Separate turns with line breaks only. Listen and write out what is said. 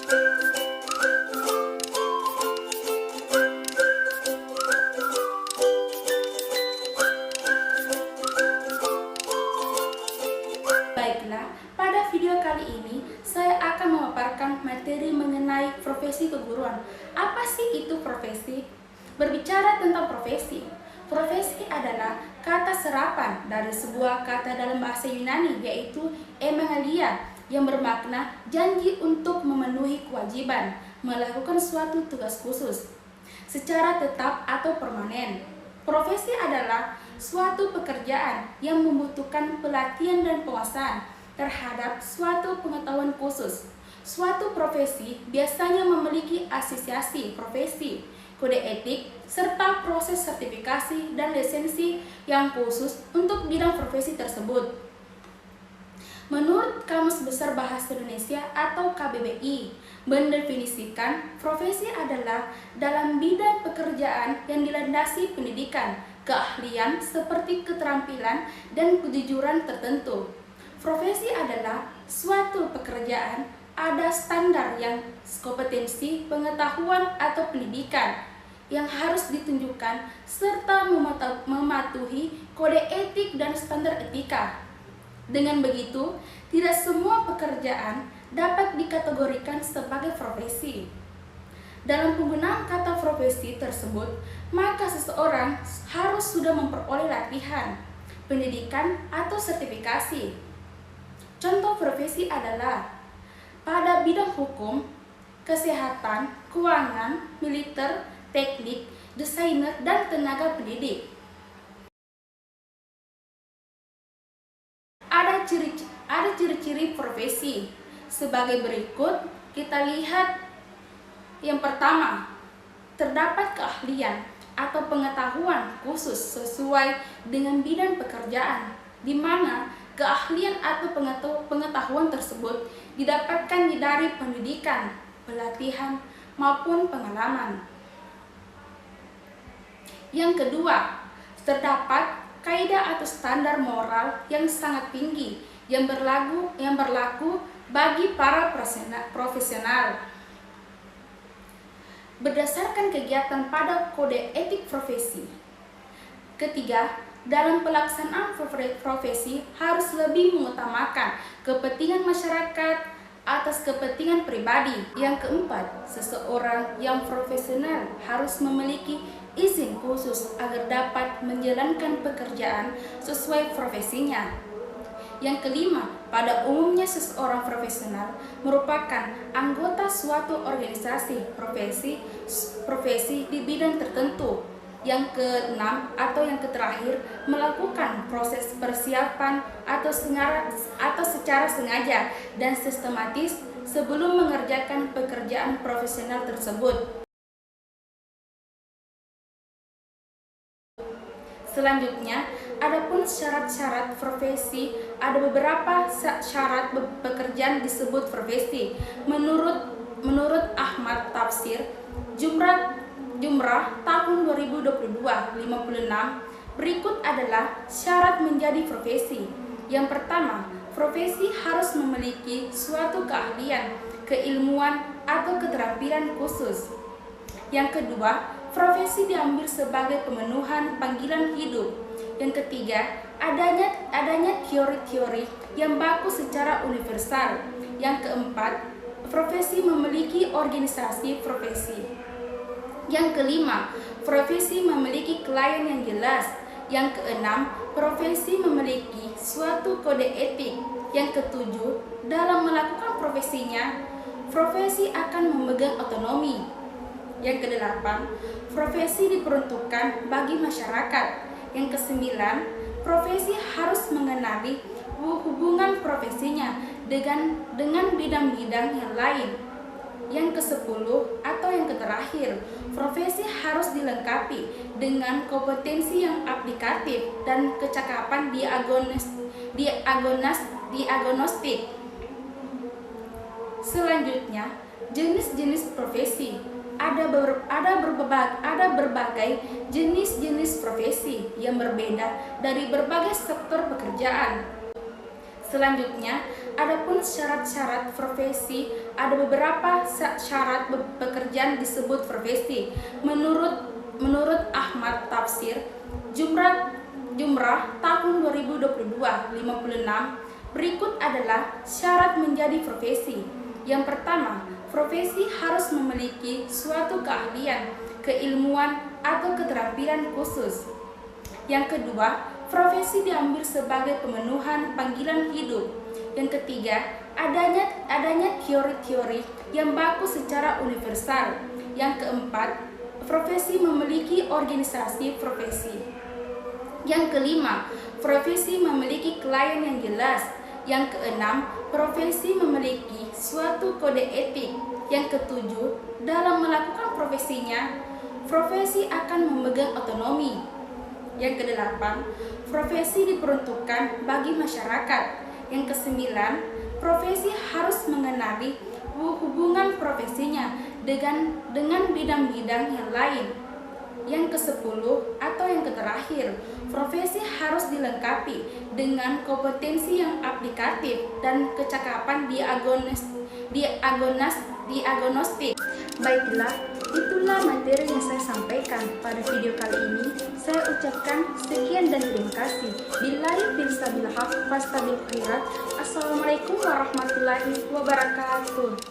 Baiklah, pada video kali ini saya akan memaparkan materi mengenai profesi keguruan. Apa sih itu profesi? Berbicara tentang profesi, profesi adalah kata serapan dari sebuah kata dalam bahasa Yunani yaitu emengalia yang bermakna janji untuk memenuhi kewajiban, melakukan suatu tugas khusus secara tetap atau permanen. Profesi adalah suatu pekerjaan yang membutuhkan pelatihan dan penguasaan terhadap suatu pengetahuan khusus. Suatu profesi biasanya memiliki asosiasi profesi, kode etik, serta proses sertifikasi dan lisensi yang khusus untuk bidang profesi tersebut. Menurut Kamus Besar Bahasa Indonesia atau KBBI, mendefinisikan profesi adalah dalam bidang pekerjaan yang dilandasi pendidikan, keahlian seperti keterampilan dan kejujuran tertentu. Profesi adalah suatu pekerjaan ada standar yang kompetensi, pengetahuan atau pendidikan yang harus ditunjukkan serta mematuhi kode etik dan standar etika. Dengan begitu, tidak semua pekerjaan dapat dikategorikan sebagai profesi. Dalam penggunaan kata profesi tersebut, maka seseorang harus sudah memperoleh latihan, pendidikan, atau sertifikasi. Contoh profesi adalah pada bidang hukum, kesehatan, keuangan, militer, teknik, desainer, dan tenaga pendidik. Ada ciri-ciri profesi sebagai berikut. Kita lihat yang pertama, terdapat keahlian atau pengetahuan khusus sesuai dengan bidang pekerjaan, di mana keahlian atau pengetahuan tersebut didapatkan dari pendidikan, pelatihan, maupun pengalaman. Yang kedua, terdapat kaidah atau standar moral yang sangat tinggi yang berlaku bagi para profesional. Berdasarkan kegiatan pada kode etik profesi. Ketiga, dalam pelaksanaan profesi harus lebih mengutamakan kepentingan masyarakat atas kepentingan pribadi. Yang keempat, seseorang yang profesional harus memiliki izin khusus agar dapat menjalankan pekerjaan sesuai profesinya. Yang kelima, pada umumnya seseorang profesional merupakan anggota suatu organisasi profesi di bidang tertentu. Yang keenam atau yang terakhir, melakukan proses persiapan atau secara sengaja dan sistematis sebelum mengerjakan pekerjaan profesional tersebut. Selanjutnya, adapun syarat-syarat profesi, ada beberapa syarat pekerjaan disebut profesi. Menurut Ahmad Tafsir Jumrah tahun 2022 56, berikut adalah syarat menjadi profesi. Yang pertama, profesi harus memiliki suatu keahlian, keilmuan, atau keterampilan khusus. Yang kedua, profesi diambil sebagai pemenuhan panggilan hidup. Yang ketiga, adanya teori-teori yang baku secara universal. Yang keempat, profesi memiliki organisasi profesi. Yang kelima, profesi memiliki klien yang jelas. Yang keenam, profesi memiliki suatu kode etik. Yang ketujuh, dalam melakukan profesinya, profesi akan memegang otonomi. Yang kedelapan, profesi diperuntukkan bagi masyarakat. Yang kesembilan, profesi harus mengenali hubungan profesinya dengan bidang-bidang yang lain. Yang kesepuluh atau yang terakhir, profesi harus dilengkapi dengan kompetensi yang aplikatif dan kecakapan diagnostik. Selanjutnya, jenis-jenis profesi. Ada berbagai jenis-jenis profesi yang berbeda dari berbagai sektor pekerjaan. Selanjutnya, Adapun syarat-syarat profesi, ada beberapa syarat pekerjaan disebut profesi. Menurut Ahmad Tafsir, Jumrah tahun 2022 56, berikut adalah syarat menjadi profesi. Yang pertama, profesi harus memiliki suatu keahlian, keilmuan, atau keterampilan khusus. Yang kedua, profesi diambil sebagai pemenuhan panggilan hidup. Yang ketiga, adanya teori-teori yang baku secara universal. Yang keempat, profesi memiliki organisasi profesi. Yang kelima, profesi memiliki klien yang jelas. Yang keenam, profesi memiliki suatu kode etik. Yang ketujuh, dalam melakukan profesinya, profesi akan memegang otonomi. Yang kedelapan, profesi diperuntukkan bagi masyarakat. Yang kesembilan, profesi harus mengenali hubungan profesinya dengan bidang-bidang yang lain. Yang kesepuluh atau yang terakhir, profesi harus dilengkapi dengan kompetensi yang aplikatif dan kecakapan diagnostik. Baiklah, itulah materi yang saya sampaikan pada video kali ini. Saya ucapkan sekian dan terima kasih. Billahi bil sabil haq fastabil khairat. Assalamualaikum warahmatullahi wabarakatuh.